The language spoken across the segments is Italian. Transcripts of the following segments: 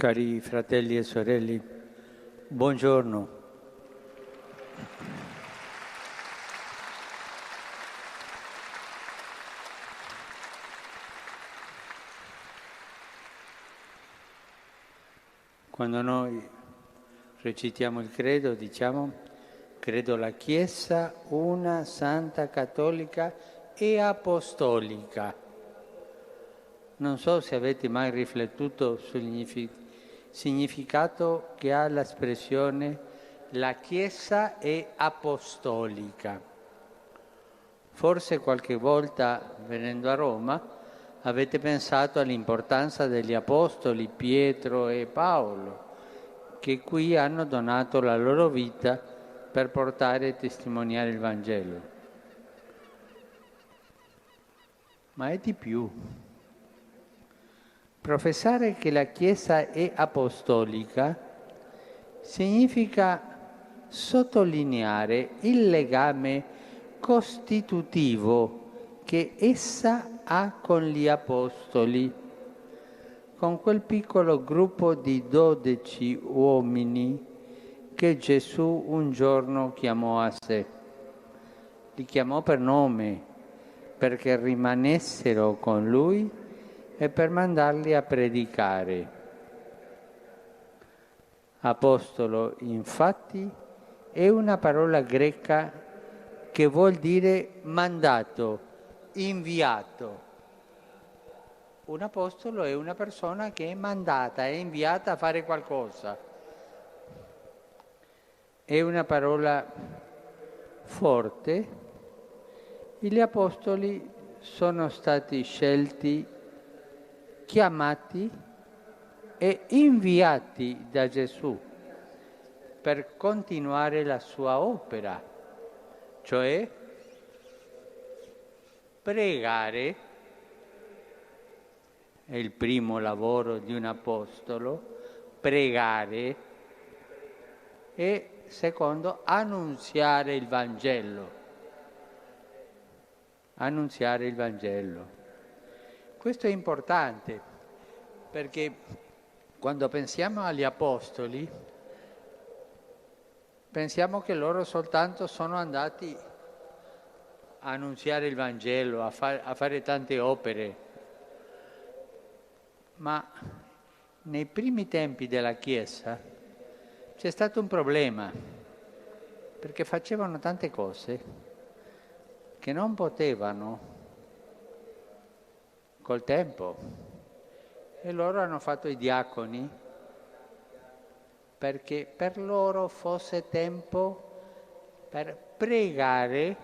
Cari fratelli e sorelle, buongiorno. Quando noi recitiamo il credo diciamo: credo la Chiesa una, santa, cattolica e apostolica. Non so se avete mai riflettuto sul significato che ha l'espressione la Chiesa è apostolica. Forse qualche volta, venendo a Roma, avete pensato all'importanza degli apostoli Pietro e Paolo, che qui hanno donato la loro vita per portare e testimoniare il Vangelo. Ma è di più. Professare che la Chiesa è apostolica significa sottolineare il legame costitutivo che essa ha con gli apostoli, con quel piccolo gruppo di 12 uomini che Gesù un giorno chiamò a sé. Li chiamò per nome perché rimanessero con lui e per mandarli a predicare. Apostolo, infatti, è una parola greca che vuol dire mandato, inviato. Un apostolo è una persona che è mandata, è inviata a fare qualcosa. È una parola forte. Gli apostoli sono stati scelti, chiamati e inviati da Gesù per continuare la sua opera, cioè pregare. È il primo lavoro di un apostolo, pregare, e secondo, annunziare il Vangelo. Annunziare il Vangelo. Questo è importante perché quando pensiamo agli apostoli pensiamo che loro soltanto sono andati a annunziare il Vangelo, a fare tante opere. Ma nei primi tempi della Chiesa c'è stato un problema, perché facevano tante cose che non potevano col tempo, e loro hanno fatto i diaconi perché per loro fosse tempo per pregare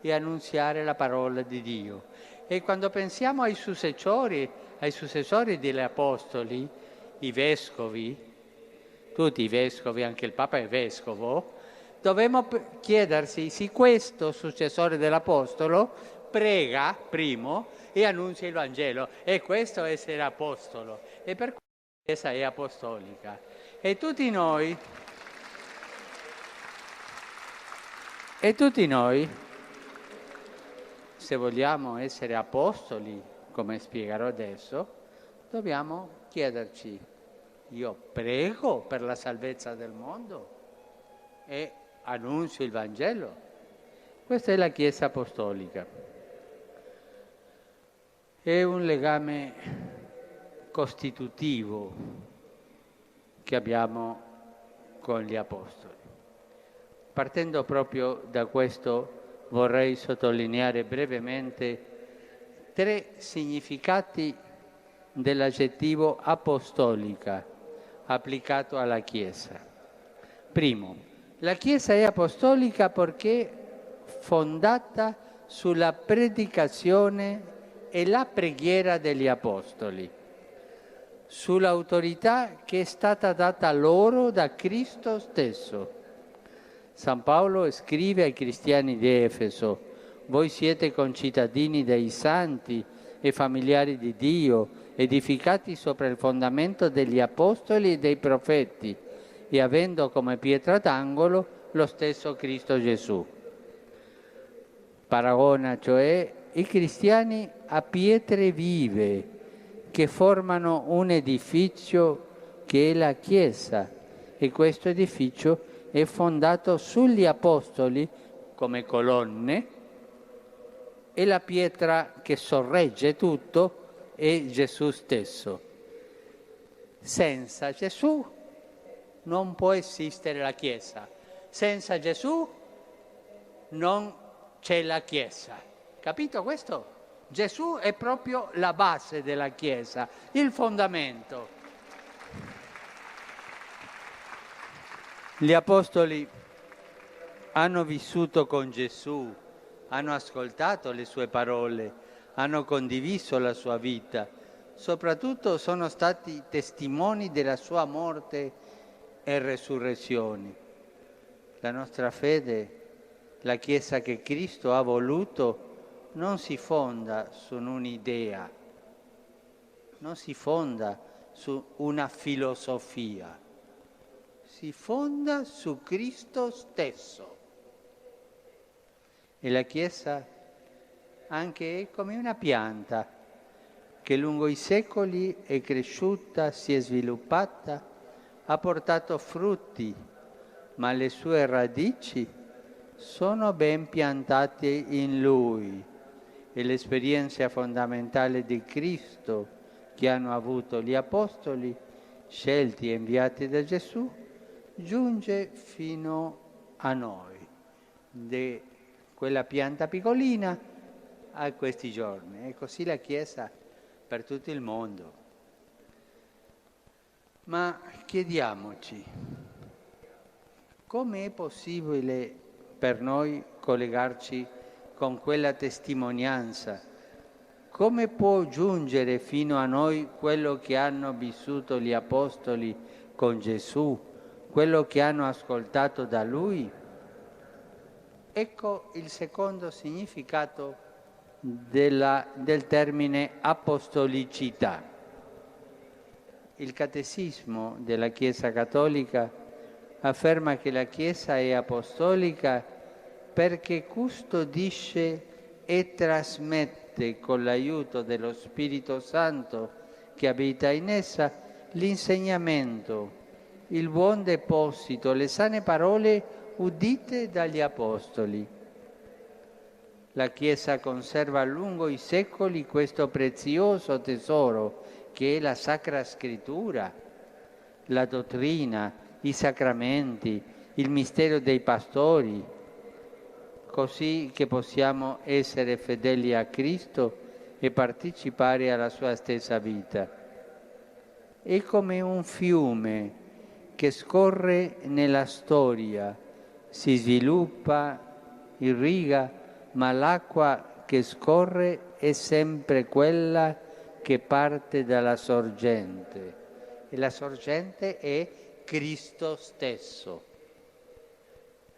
e annunziare la parola di Dio. E quando pensiamo ai successori degli apostoli, i vescovi, tutti i vescovi, anche il Papa è vescovo, dovremmo chiedersi se questo successore dell'apostolo prega primo e annuncia il Vangelo. E questo è essere apostolo. E per questo la Chiesa è apostolica. E tutti noi, se vogliamo essere apostoli, come spiegherò adesso, dobbiamo chiederci: io prego per la salvezza del mondo e annuncio il Vangelo? Questa è la Chiesa apostolica. È un legame costitutivo che abbiamo con gli apostoli. Partendo proprio da questo, vorrei sottolineare brevemente 3 significati dell'aggettivo apostolica applicato alla Chiesa. Primo, la Chiesa è apostolica perché fondata sulla predicazione e la preghiera degli apostoli, sull'autorità che è stata data loro da Cristo stesso. San Paolo scrive ai cristiani di Efeso: voi siete concittadini dei santi e familiari di Dio, edificati sopra il fondamento degli apostoli e dei profeti, e avendo come pietra d'angolo lo stesso Cristo Gesù. Paragona cioè i cristiani a pietre vive che formano un edificio che è la Chiesa, e questo edificio è fondato sugli Apostoli come colonne, e la pietra che sorregge tutto è Gesù stesso. Senza Gesù non può esistere la Chiesa. Senza Gesù non c'è la Chiesa. Capito questo? Gesù è proprio la base della Chiesa, il fondamento. Gli Apostoli hanno vissuto con Gesù, hanno ascoltato le sue parole, hanno condiviso la sua vita, soprattutto sono stati testimoni della sua morte e resurrezione. La nostra fede, la Chiesa che Cristo ha voluto, non si fonda su un'idea, non si fonda su una filosofia, si fonda su Cristo stesso. E la Chiesa anche è come una pianta che lungo i secoli è cresciuta, si è sviluppata, ha portato frutti, ma le sue radici sono ben piantate in Lui, e l'esperienza fondamentale di Cristo che hanno avuto gli Apostoli, scelti e inviati da Gesù, giunge fino a noi, da quella pianta piccolina a questi giorni. E così la Chiesa per tutto il mondo. Ma chiediamoci, come è possibile per noi collegarci con quella testimonianza? Come può giungere fino a noi quello che hanno vissuto gli Apostoli con Gesù, quello che hanno ascoltato da Lui? Ecco il secondo significato del termine apostolicità. Il Catechismo della Chiesa Cattolica afferma che la Chiesa è apostolica perché custodisce e trasmette con l'aiuto dello Spirito Santo che abita in essa l'insegnamento, il buon deposito, le sane parole udite dagli Apostoli. La Chiesa conserva lungo i secoli questo prezioso tesoro che è la Sacra Scrittura, la dottrina, i sacramenti, il mistero dei pastori, così che possiamo essere fedeli a Cristo e partecipare alla sua stessa vita. È come un fiume che scorre nella storia, si sviluppa, irriga, ma l'acqua che scorre è sempre quella che parte dalla sorgente, e la sorgente è Cristo stesso.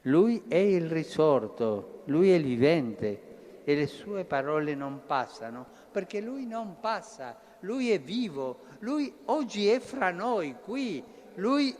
Lui è il risorto, Lui è il vivente, e le sue parole non passano, perché Lui non passa, Lui è vivo, Lui oggi è fra noi qui, Lui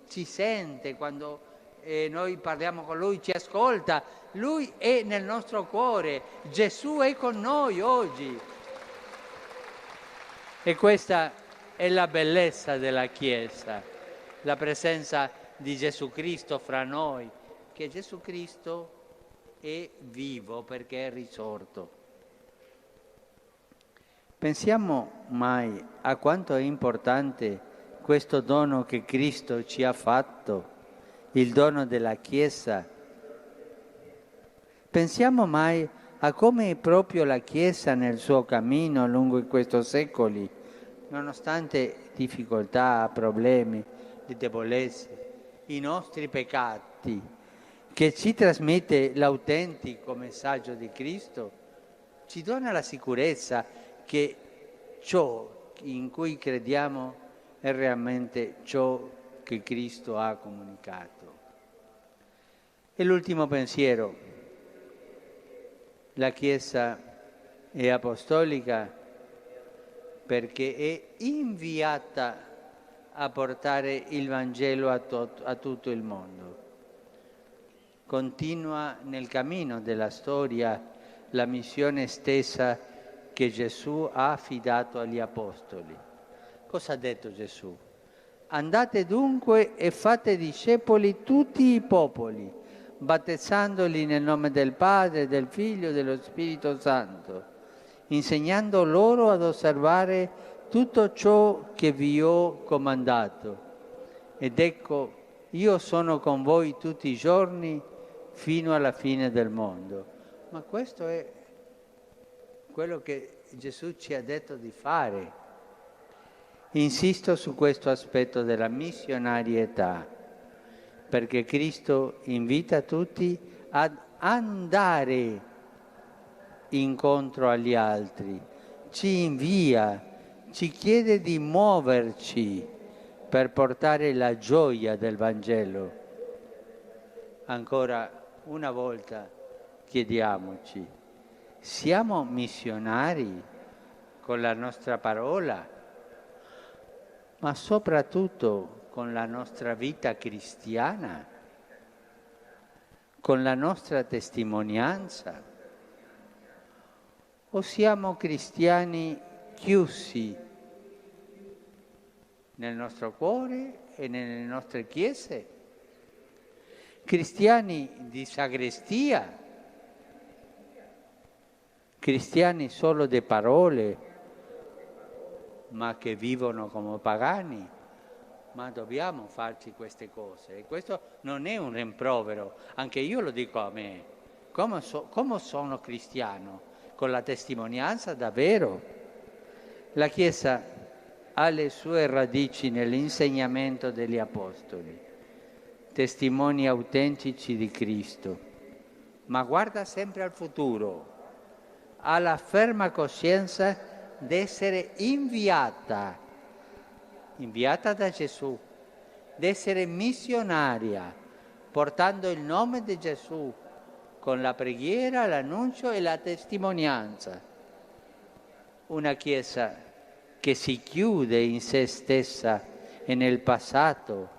ci sente quando noi parliamo con Lui, ci ascolta, Lui è nel nostro cuore, Gesù è con noi oggi. E questa è la bellezza della Chiesa, la presenza di Gesù Cristo fra noi, che Gesù Cristo è vivo perché è risorto. Pensiamo mai a quanto è importante questo dono che Cristo ci ha fatto, il dono della Chiesa? Pensiamo mai a come proprio la Chiesa nel suo cammino lungo questi secoli, nonostante difficoltà, problemi, le debolezze, i nostri peccati, che ci trasmette l'autentico messaggio di Cristo, ci dona la sicurezza che ciò in cui crediamo è realmente ciò che Cristo ha comunicato. E l'ultimo pensiero: la Chiesa è apostolica perché è inviata a portare il Vangelo a tutto il mondo. Continua nel cammino della storia la missione stessa che Gesù ha affidato agli Apostoli. Cosa ha detto Gesù? Andate dunque e fate discepoli tutti i popoli, battezzandoli nel nome del Padre, del Figlio e dello Spirito Santo, insegnando loro ad osservare tutto ciò che vi ho comandato. Ed ecco, io sono con voi tutti i giorni fino alla fine del mondo. Ma questo è quello che Gesù ci ha detto di fare. Insisto su questo aspetto della missionarietà, perché Cristo invita tutti ad andare incontro agli altri, ci invia, ci chiede di muoverci per portare la gioia del Vangelo. Ancora una volta chiediamoci, siamo missionari con la nostra parola, ma soprattutto con la nostra vita cristiana, con la nostra testimonianza? O siamo cristiani chiusi nel nostro cuore e nelle nostre chiese? Cristiani di sagrestia? Cristiani solo di parole, ma che vivono come pagani? Ma dobbiamo farci queste cose. E questo non è un rimprovero, anche io lo dico a me. Come sono cristiano? Con la testimonianza davvero. La Chiesa ha le sue radici nell'insegnamento degli Apostoli, testimoni autentici di Cristo, ma guarda sempre al futuro, ha la ferma coscienza di essere inviata da Gesù, di essere missionaria, portando il nome di Gesù con la preghiera, l'annuncio e la testimonianza. Una Chiesa che si chiude in se stessa e nel passato,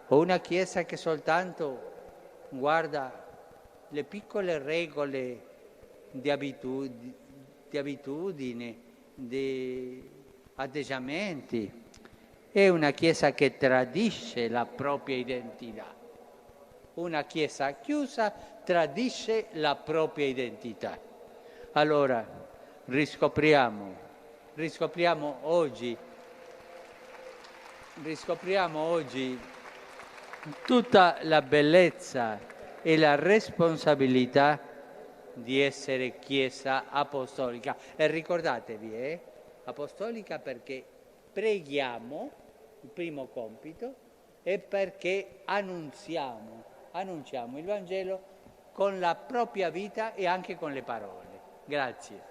o una Chiesa che soltanto guarda le piccole regole di abitudine, di atteggiamenti. È una Chiesa che tradisce la propria identità. Una Chiesa chiusa tradisce la propria identità. Allora, riscopriamo oggi tutta la bellezza e la responsabilità di essere Chiesa apostolica. E ricordatevi, apostolica perché preghiamo, il primo compito, e perché annunciamo il Vangelo con la propria vita e anche con le parole. Grazie.